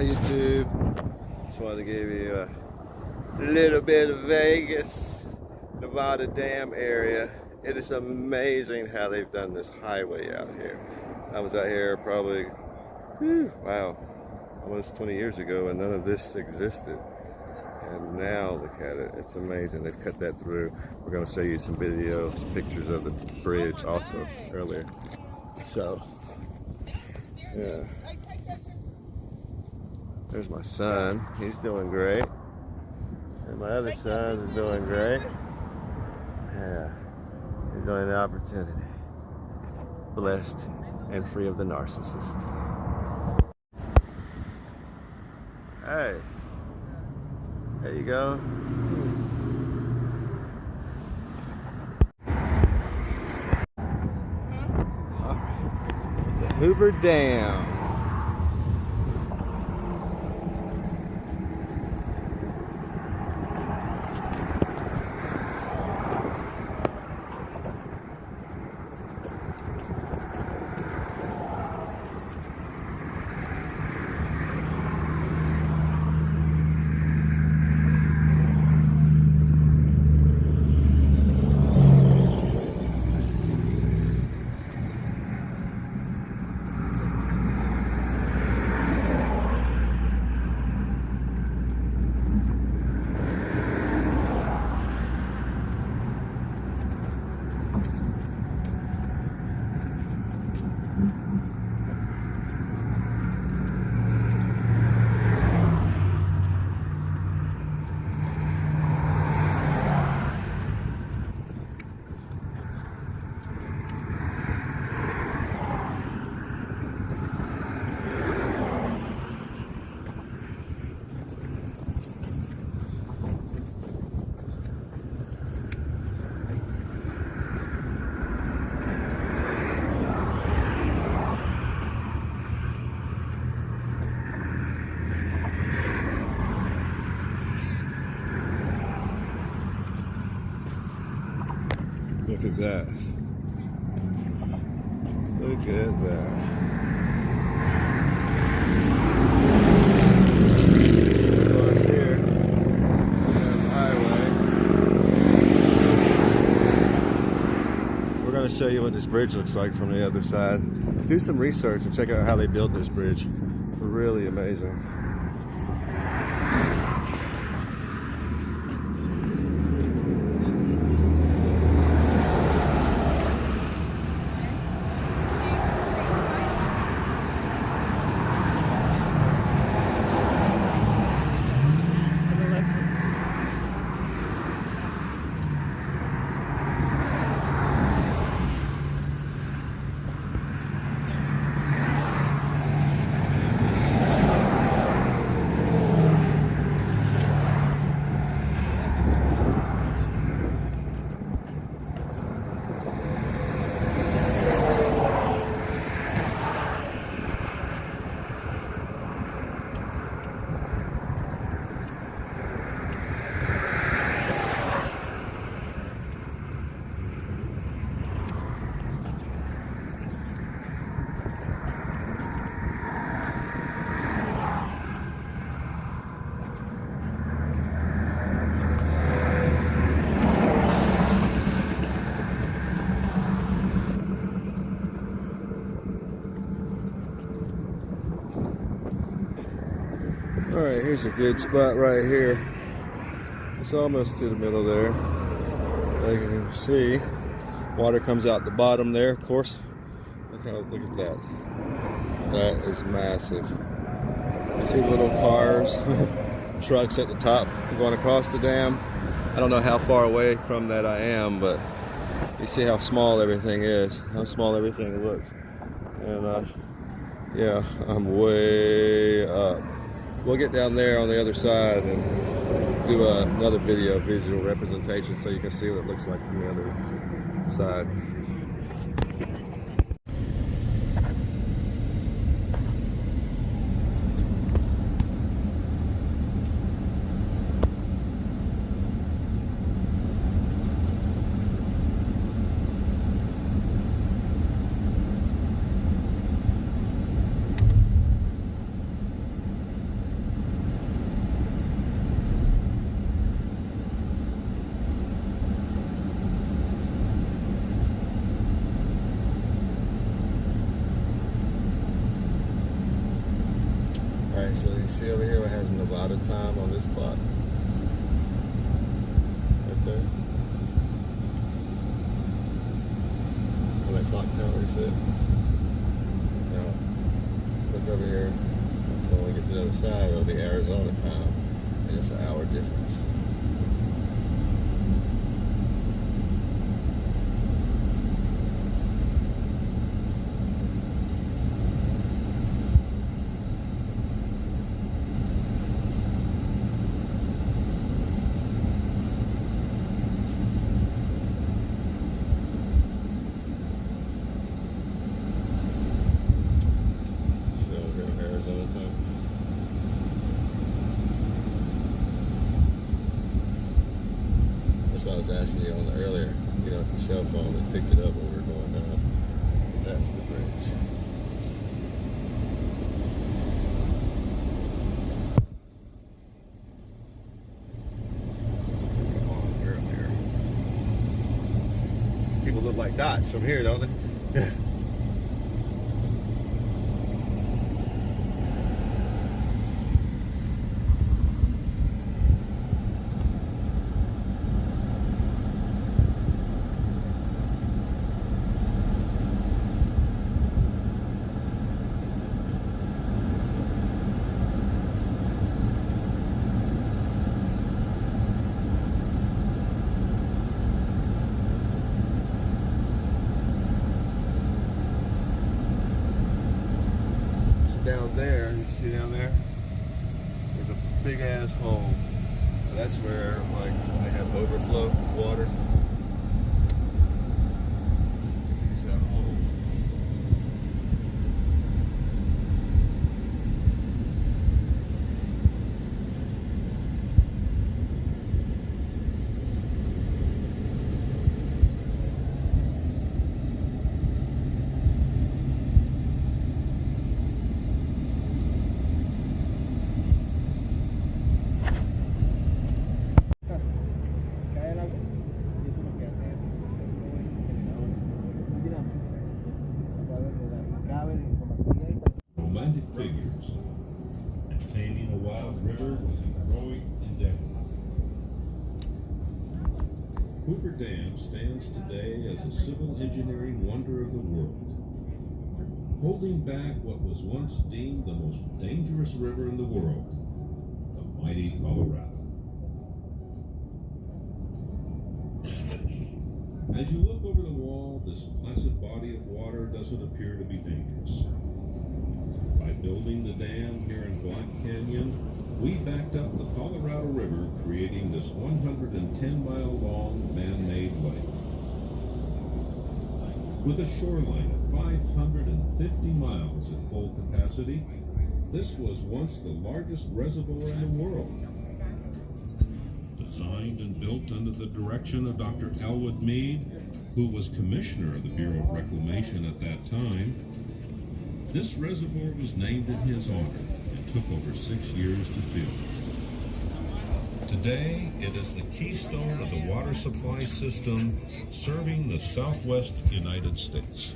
YouTube. Just wanted to give you a little bit of Vegas, Nevada Dam area. It is amazing how they've done this highway out here. I was out here probably, wow, almost 20 years ago, and none of this existed. And now look at it, it's amazing. They've cut that through. We're going to show you some videos, pictures of the bridge also earlier. So, yeah. There's my son, he's doing great. And my other son is doing great. Yeah, enjoying the opportunity. Blessed and free of the narcissist. Hey, there you go. All right, the Hoover Dam. Look at that. Look at that. Of course, here we have the highway. We're going to show you what this bridge looks like from the other side. Do some research and check out how they built this bridge. Really amazing. Alright, here's a good spot right here. It's almost to the middle there. Like you can see, water comes out the bottom there, of course. Look at that. That is massive. You see little cars, trucks at the top going across the dam. I don't know how far away from that I am, but you see how small everything is, how small everything looks. And yeah, I'm way up. We'll get down there on the other side and do another visual representation so you can see what it looks like from the other side. Alright, so you see over here it has Nevada time on this clock. Right there. On that clock tower, you see it? Now, look over here. When we get to the other side, it'll be Arizona time. And it's an hour difference. That's what I was asking you on the earlier, the cell phone that picked it up when we were going down. That's the bridge. On earlier. People look like dots from here, don't they? Down there, you see down there, there's a big ass hole. That's where they have overflow water. There's that hole. Romantic figures, maintaining a wild river was a heroic endeavor. Hoover Dam stands today as a civil engineering wonder of the world, holding back what was once deemed the most dangerous river in the world, the mighty Colorado. As you look over the wall, this placid body of water doesn't appear to be dangerous. By building the dam here in Black Canyon, we backed up the Colorado River, creating this 110-mile-long man-made lake. With a shoreline of 550 miles at full capacity, this was once the largest reservoir in the world. Designed and built under the direction of Dr. Elwood Mead, who was commissioner of the Bureau of Reclamation at that time, this reservoir was named in his honor and took over 6 years to build. Today, it is the keystone of the water supply system serving the southwest United States.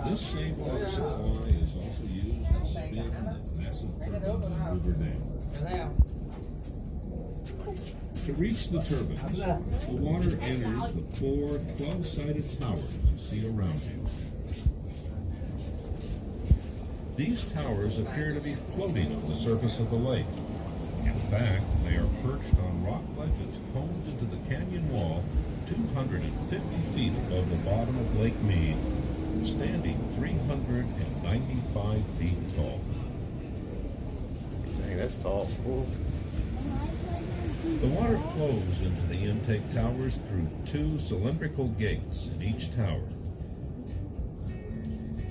This same water supply is also used to spin the massive turbines in Hoover Dam. To reach the turbines, the water enters the 4 12-sided towers you see around you. These towers appear to be floating on the surface of the lake. In fact, they are perched on rock ledges honed into the canyon wall 250 feet above the bottom of Lake Mead, standing 395 feet tall. Dang, that's tall. Cool. The water flows into the intake towers through 2 cylindrical gates in each tower.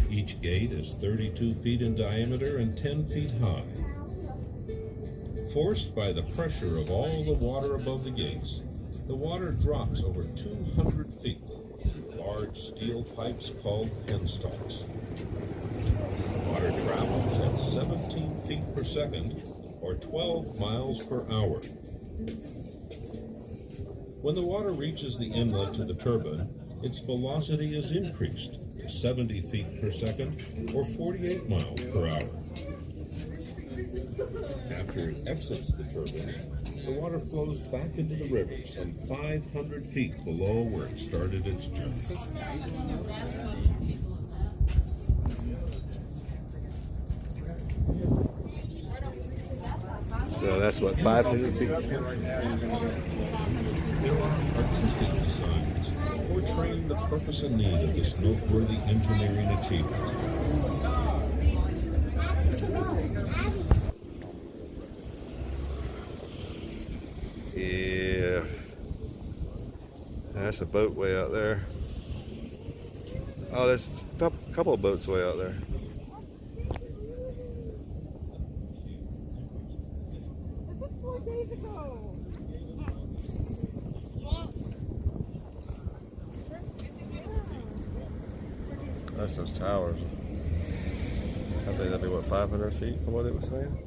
Each gate is 32 feet in diameter and 10 feet high. Forced by the pressure of all the water above the gates, the water drops over 200 feet through large steel pipes called penstalks. Water travels at 17 feet per second, or 12 miles per hour. When the water reaches the inlet to the turbine, its velocity is increased to 70 feet per second or 48 miles per hour. After it exits the turbines, the water flows back into the river some 500 feet below where it started its journey. So that's what, 500 feet? There are artistic designs portraying the purpose and need of this noteworthy engineering achievement. Yeah. That's a boat way out there. Oh, there's a couple of boats way out there. That's those towers. I think that'd be what, 500 feet from what it was saying?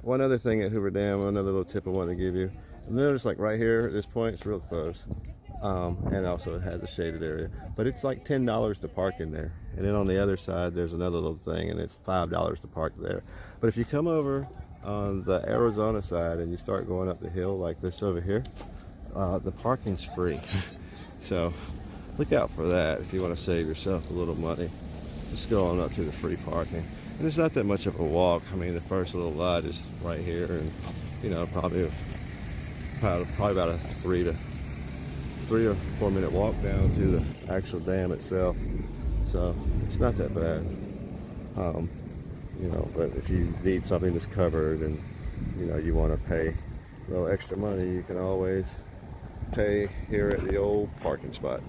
One other thing at Hoover Dam, another little tip I wanted to give you. Notice like right here at this point, it's real close. And also it has a shaded area. But it's like $10 to park in there. And then on the other side, there's another little thing and it's $5 to park there. But if you come over on the Arizona side and you start going up the hill like this over here, the parking's free. So look out for that if you want to save yourself a little money. Just go on up to the free parking. And it's not that much of a walk. I mean, the first little lot is right here, and you know, probably about a 3 or 4 minute walk down to the actual dam itself. So it's not that bad. You know, but if you need something that's covered and you know you want to pay a little extra money, you can always pay here at the old parking spot.